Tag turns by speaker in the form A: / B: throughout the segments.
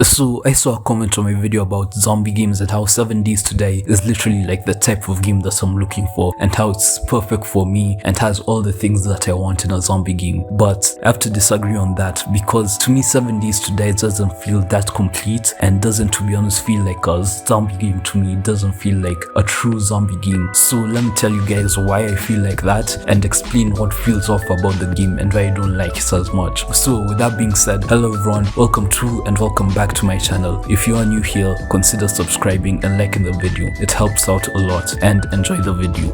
A: So I saw a comment on my video about zombie games and how 7 Days to Die is literally like the type of game that I'm looking for and how it's perfect for me and has all the things that I want in a zombie game. But I have to disagree on that because to me 7 Days to Die doesn't feel that complete and doesn't, to be honest, feel like a zombie game to me. It doesn't feel like a true zombie game. So let me tell you guys why I feel like that and explain what feels off about the game and why I don't like it as much. So with that being said, hello everyone, welcome to and welcome back to my channel. If you are new here, consider subscribing and liking the video. It helps out a lot, and enjoy the video.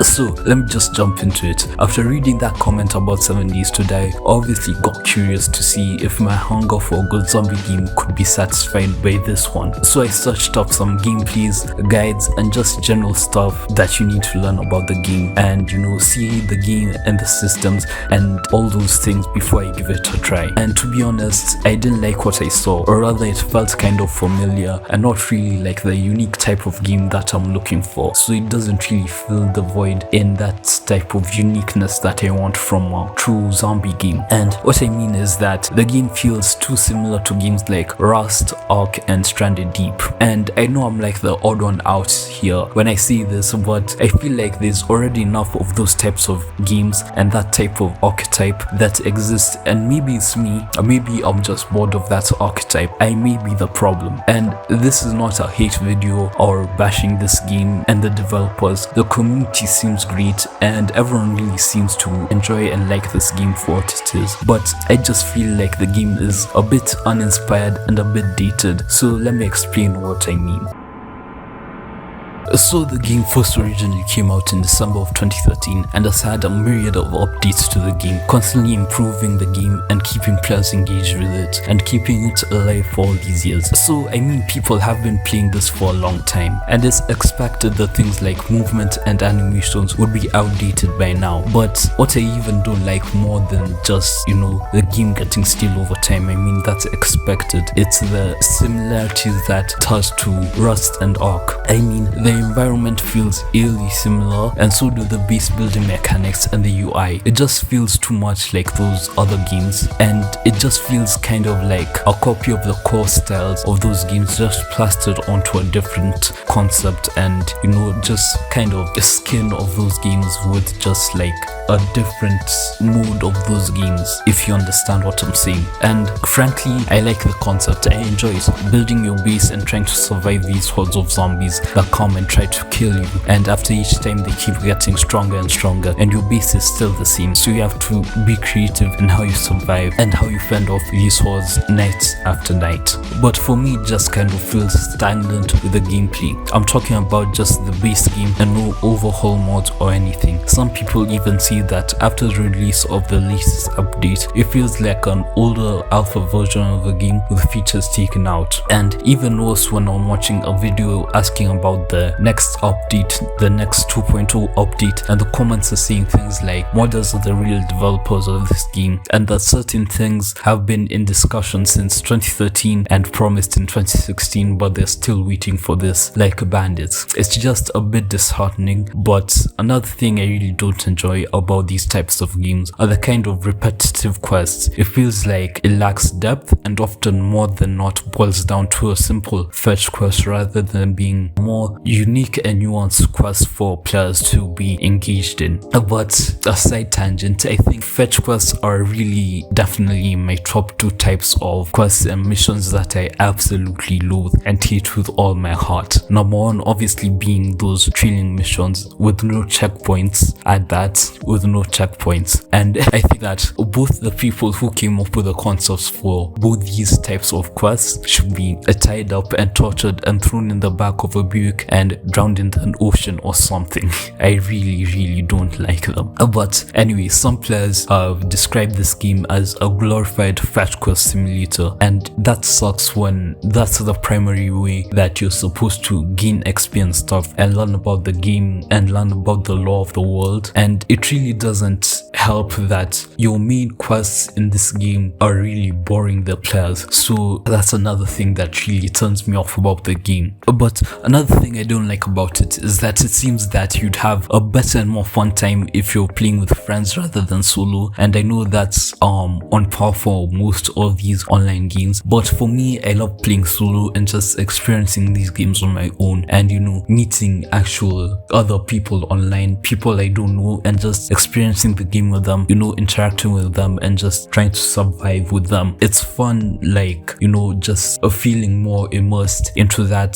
A: So let me just jump into it. After reading that comment about 7 Days to Die, I obviously got curious to see if my hunger for a good zombie game could be satisfied by this one. So I searched up some gameplays, guides, and just general stuff that you need to learn about the game and see the game and the systems and all those things before I give it a try. And to be honest, I didn't like what I saw, or rather it felt kind of familiar and not really like the unique type of game that I'm looking for. So it doesn't really fill the void in that type of uniqueness that I want from a true zombie game. And what I mean is that the game feels too similar to games like Rust, Ark, and Stranded Deep. And I know I'm like the odd one out here when I say this, but I feel like there's already enough of those types of games and that type of archetype that exists, and maybe it's me, or maybe I'm just bored of that archetype. I may be the problem. And this is not a hate video or bashing this game and the developers. The community seems great and everyone really seems to enjoy and like this game for what it is, but I just feel like the game is a bit uninspired and a bit dated. So let me explain what I mean. So the game first originally came out in December of 2013 and has had a myriad of updates to the game, constantly improving the game and keeping players engaged with it and keeping it alive for all these years. So I mean, people have been playing this for a long time, and it's expected that things like movement and animations would be outdated by now. But what I even don't like more than just the game getting stale over time, I mean that's expected, it's the similarities that it has to Rust and Ark. I mean, the environment feels eerily similar, and so do the base building mechanics and the UI. It just feels too much like those other games, and it just feels kind of like a copy of the core styles of those games just plastered onto a different concept, and just kind of the skin of those games with just like a different mode of those games, if you understand what I'm saying. And frankly, I like the concept. I enjoy it, building your base and trying to survive these hordes of zombies that come and try to kill you, and after each time they keep getting stronger and stronger, and your base is still the same, so you have to be creative in how you survive and how you fend off these hordes night after night. But for me, it just kind of feels stagnant with the gameplay. I'm talking about just the base game and no overhaul mods or anything. Some people even see that after the release of the latest update, it feels like an older alpha version of the game with features taken out. And even worse when I'm watching a video asking about the next update, the next 2.0 update, and the comments are saying things like modders are the real developers of this game, and that certain things have been in discussion since 2013 and promised in 2016, but they're still waiting for this like bandits. It's just a bit disheartening. But another thing I really don't enjoy about these types of games are the kind of repetitive quests. It feels like it lacks depth and often more than not boils down to a simple fetch quest rather than being more unique and nuanced quests for players to be engaged in. But a side tangent, I think fetch quests are really definitely my top 2 types of quests and missions that I absolutely loathe and hate with all my heart. Number 1 obviously being those training missions with no checkpoints, at that, with no checkpoints. And I think that both the people who came up with the concepts for both these types of quests should be tied up and tortured and thrown in the back of a Buick and drowned in an ocean or something. I really don't like them. But anyway, some players have described this game as a glorified fetch quest simulator, and that sucks when that's the primary way that you're supposed to gain XP and stuff and learn about the game and learn about the lore of the world. And it really doesn't help that your main quests in this game are really boring the players. So that's another thing that really turns me off about the game. But another thing I don't don't like about it is that it seems that you'd have a better and more fun time if you're playing with friends rather than solo, and I know that's on par for most of these online games, but for me, I love playing solo and just experiencing these games on my own, and meeting actual other people online, people I don't know, and just experiencing the game with them, interacting with them and just trying to survive with them. It's fun, like, just a feeling more immersed into that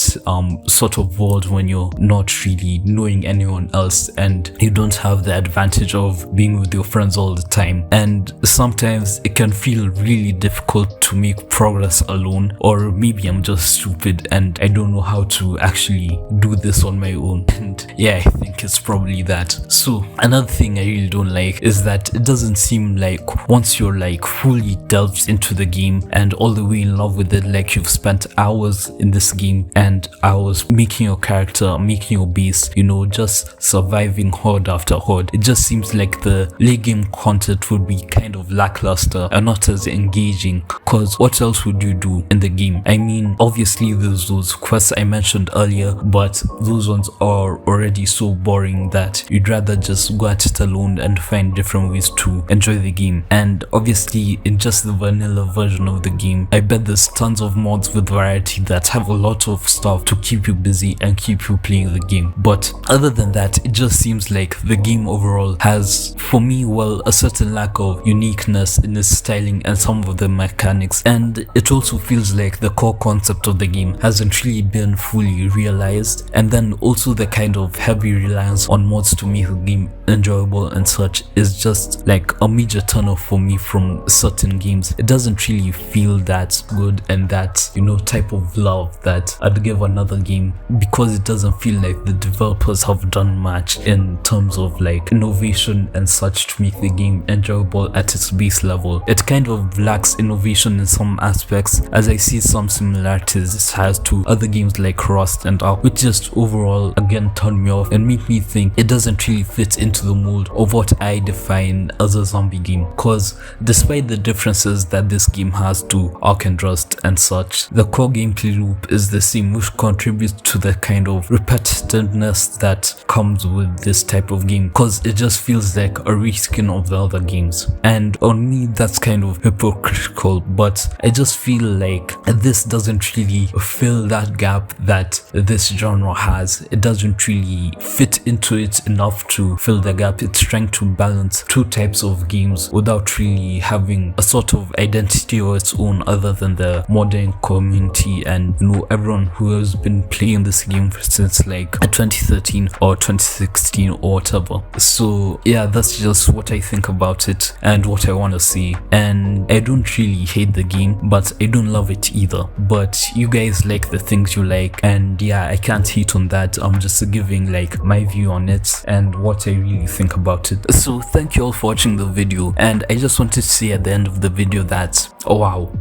A: sort of world when you're not really knowing anyone else and you don't have the advantage of being with your friends all the time. And sometimes it can feel really difficult to make progress alone, or maybe I'm just stupid and I don't know how to actually do this on my own. And yeah, I think it's probably that. So another thing I really don't like is that it doesn't seem like once you're like fully delved into the game and all the way in love with it, like you've spent hours in this game and hours making your character, making your base, just surviving horde after horde, it just seems like the late game content would be kind of lackluster and not as engaging, cause what else would you do in the game? I mean, obviously there's those quests I mentioned earlier, but those ones are already so boring that you'd rather just go at it alone and find different ways to enjoy the game. And obviously in just the vanilla version of the game, I bet there's tons of mods with variety that have a lot of stuff to keep you busy and keep you playing the game. But other than that, it just seems like the game overall has, for me, well, a certain lack of uniqueness in its styling and some of the mechanics, and it also feels like the core concept of the game hasn't really been fully realized. And then also the kind of heavy reliance on mods to make the game enjoyable and such is just like a major turn off for me from certain games. It doesn't really feel that good and that type of love that I'd give another game, because it doesn't feel like the developers have done much in terms of like innovation and such to make the game enjoyable at its base level. It kind of lacks innovation in some aspects, as I see some similarities it has to other games like Rust and Ark, which just overall again turned me off and make me think it doesn't really fit into the mold of what I define as a zombie game. Cause despite the differences that this game has to Ark and Rust and such, the core gameplay loop is the same, which contributes to the kind of repetitiveness that comes with this type of game, cause it just feels like a reskin of the other games. And on me, that's kind of hypocritical, but I just feel like this doesn't really fill that gap that this genre has. It doesn't really fit into it enough to fill the gap. It's trying to balance two types of games without really having a sort of identity of its own other than the modern community and everyone who has been playing this game since like 2013 or 2016 or whatever. So yeah, that's just what I think about it and what I want to see. And I don't really hate the game, but I don't love it either. But you guys like the things you like, and yeah, I can't hate on that. I'm just giving like my view on it and what I really think about it. So thank you all for watching the video, and I just wanted to say at the end of the video that, oh wow,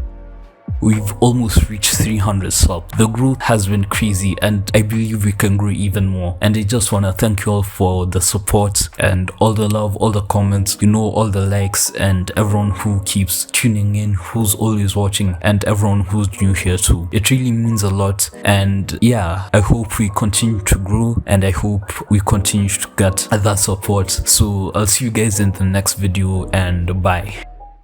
A: we've almost reached 300 subs. The growth has been crazy and I believe we can grow even more. And I just want to thank you all for the support and all the love, all the comments, all the likes, and everyone who keeps tuning in, who's always watching, and everyone who's new here too. It really means a lot, and yeah, I hope we continue to grow and I hope we continue to get that support. So I'll see you guys in the next video, and bye.